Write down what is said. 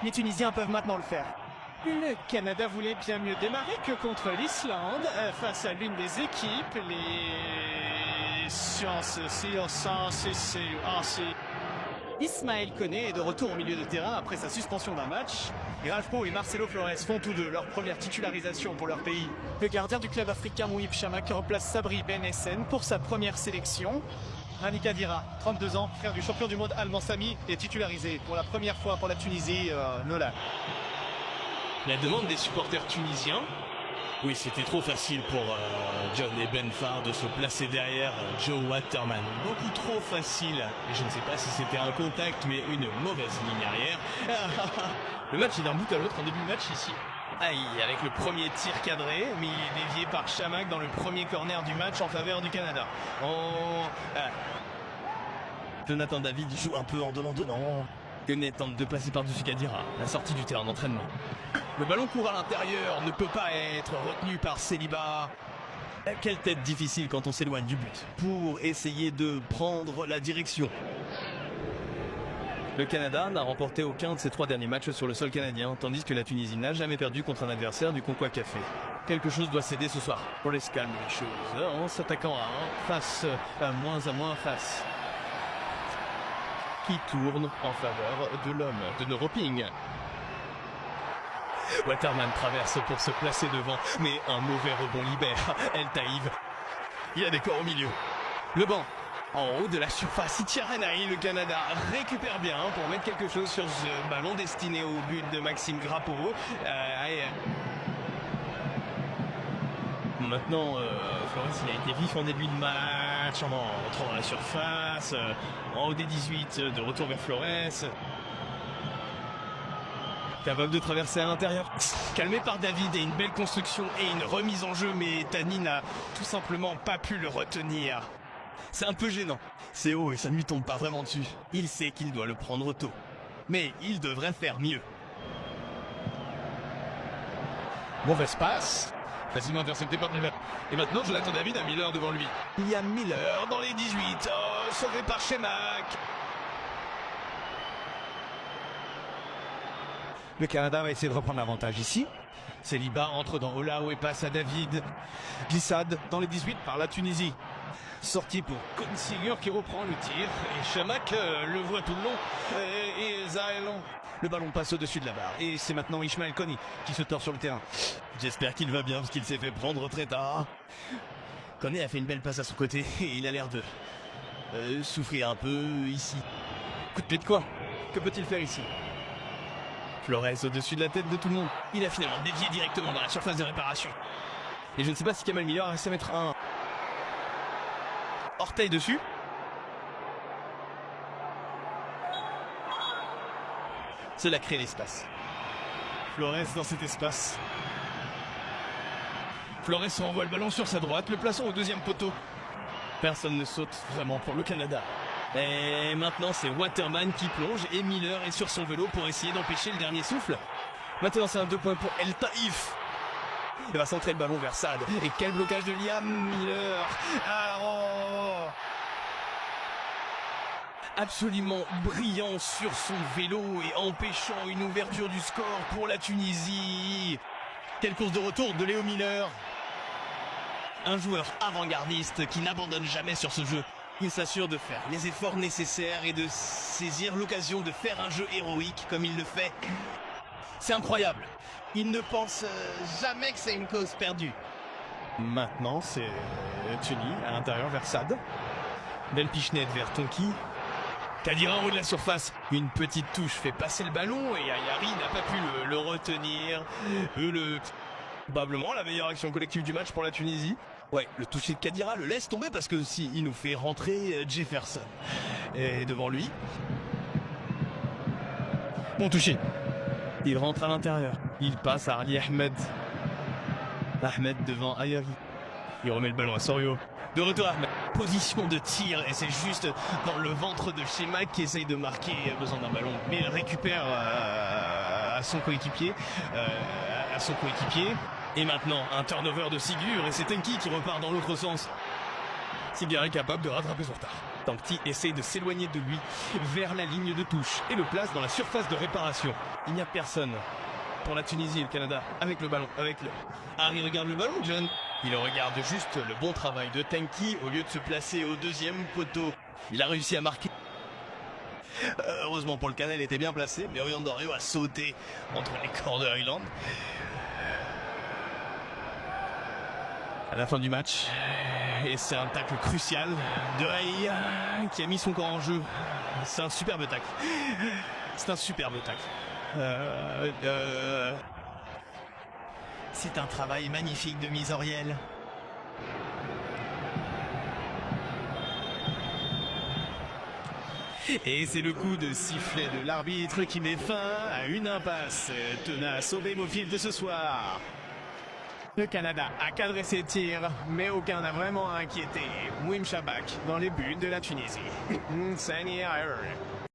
Les Tunisiens peuvent maintenant le faire. Le Canada voulait bien mieux démarrer que contre l'Islande face à l'une des équipes, les sciences. Ismaël Koné est de retour au milieu de terrain après sa suspension d'un match. Et Ralph Pau et Marcelo Flores font tous deux leur première titularisation pour leur pays. Le gardien du club africain Mouhib Chamakh remplace Sabri Ben Essen pour sa première sélection. Rani Kadira, 32 ans, frère du champion du monde allemand Sami, est titularisé pour la première fois pour la Tunisie, Nola. La demande des supporters tunisiens. Oui, c'était trop facile pour John et Benfar de se placer derrière Joe Waterman. Beaucoup trop facile. Et je ne sais pas si c'était un contact, mais une mauvaise ligne arrière. Le match est d'un bout à l'autre en début de match ici. Aïe, avec le premier tir cadré, mais il est dévié par Chamakh dans le premier corner du match en faveur du Canada. Jonathan David joue un peu en donnant. Koné tente de passer par-dessus Kadira, la sortie du terrain d'entraînement. Le ballon court à l'intérieur, ne peut pas être retenu par Céliba. Quelle tête difficile quand on s'éloigne du but, pour essayer de prendre la direction. Le Canada n'a remporté aucun de ses 3 derniers matchs sur le sol canadien, tandis que la Tunisie n'a jamais perdu contre un adversaire du CONCACAF. Quelque chose doit céder ce soir. Pour les calmer les choses, en s'attaquant à 1 face à moins face. Qui tourne en faveur de l'homme de Neuroping. Waterman traverse pour se placer devant, mais un mauvais rebond libère El Taïb. Il y a des corps au milieu. Le banc, en haut de la surface, Itiarenaï, le Canada récupère bien pour mettre quelque chose sur ce ballon destiné au but de Maxime Grapeau. Maintenant, Flores, il a été vif en début de match, en entrant dans la surface, en haut des 18, de retour vers Flores. Capable de traverser à l'intérieur. Calmé par David et une belle construction et une remise en jeu, mais Tani n'a tout simplement pas pu le retenir. C'est un peu gênant. C'est haut et ça ne lui tombe pas vraiment dessus. Il sait qu'il doit le prendre tôt. Mais il devrait faire mieux. Mauvaise passe. Facilement intercepté par Miller. Et maintenant, Jonathan David a Miller devant lui. Il y a Miller dans les 18. Oh, sauvé par Chamakh. Le Canada va essayer de reprendre l'avantage ici. Céliba entre dans Olao et passe à David. Glissade dans les 18 par la Tunisie. Sortie pour Consigur qui reprend le tir. Et Chamakh le voit tout le long. Et Zaelon. Le ballon passe au-dessus de la barre. Et c'est maintenant Ismaël Koné qui se tord sur le terrain. J'espère qu'il va bien parce qu'il s'est fait prendre très tard. Koné a fait une belle passe à son côté et il a l'air de souffrir un peu ici. Coup de pied de quoi? Que peut-il faire ici? Flores au-dessus de la tête de tout le monde. Il a finalement dévié directement dans la surface de réparation. Et je ne sais pas si Kamal Miller a réussi à mettre un orteil dessus. Cela crée l'espace. Flores dans cet espace. Flores renvoie le ballon sur sa droite, le plaçant au deuxième poteau. Personne ne saute vraiment pour le Canada. Et maintenant c'est Waterman qui plonge et Miller est sur son vélo pour essayer d'empêcher le dernier souffle. Maintenant c'est un 2 points pour El Taïf. Il va centrer le ballon vers Saad. Et quel blocage de Liam Miller. Absolument brillant sur son vélo et empêchant une ouverture du score pour la Tunisie. Quelle course de retour de Léo Miller. Un joueur avant-gardiste qui n'abandonne jamais sur ce jeu. Il s'assure de faire les efforts nécessaires et de saisir l'occasion de faire un jeu héroïque comme il le fait. C'est incroyable. Il ne pense jamais que c'est une cause perdue. Maintenant, c'est Tuni à l'intérieur vers Sad. Belle pichenette vers Tonki. Kadira en haut de la surface. Une petite touche fait passer le ballon et Ayari n'a pas pu le retenir. Probablement la meilleure action collective du match pour la Tunisie. Ouais, le toucher de Kadira le laisse tomber parce que si il nous fait rentrer Jefferson. Et devant lui. Bon touché. Il rentre à l'intérieur. Il passe à Ali Ahmed. Ahmed devant Ayari. Il remet le ballon à Sorio. De retour Ahmed. Position de tir et c'est juste dans le ventre de Chamakh qui essaye de marquer. Il a besoin d'un ballon. Mais il récupère à son coéquipier. Et maintenant, un turnover de Sigur et c'est Tenki qui repart dans l'autre sens. Sigar est capable de rattraper son retard. Tanti essaye de s'éloigner de lui vers la ligne de touche et le place dans la surface de réparation. Il n'y a personne pour la Tunisie et le Canada avec le ballon, Harry regarde le ballon, John. Il regarde juste le bon travail de Tanti au lieu de se placer au deuxième poteau. Il a réussi à marquer. Heureusement pour le Canada, il était bien placé, mais Oriandorio a sauté entre les corps de Highland. À la fin du match, et c'est un tacle crucial de Haï qui a mis son corps en jeu. C'est un superbe tacle. C'est un superbe tacle. C'est un travail magnifique de mise en réel. Et c'est le coup de sifflet de l'arbitre qui met fin à une impasse tenace au Bémofield de ce soir. Le Canada a cadré ses tirs, mais aucun n'a vraiment inquiété Mouim Chabak dans les buts de la Tunisie. Sani Ayer.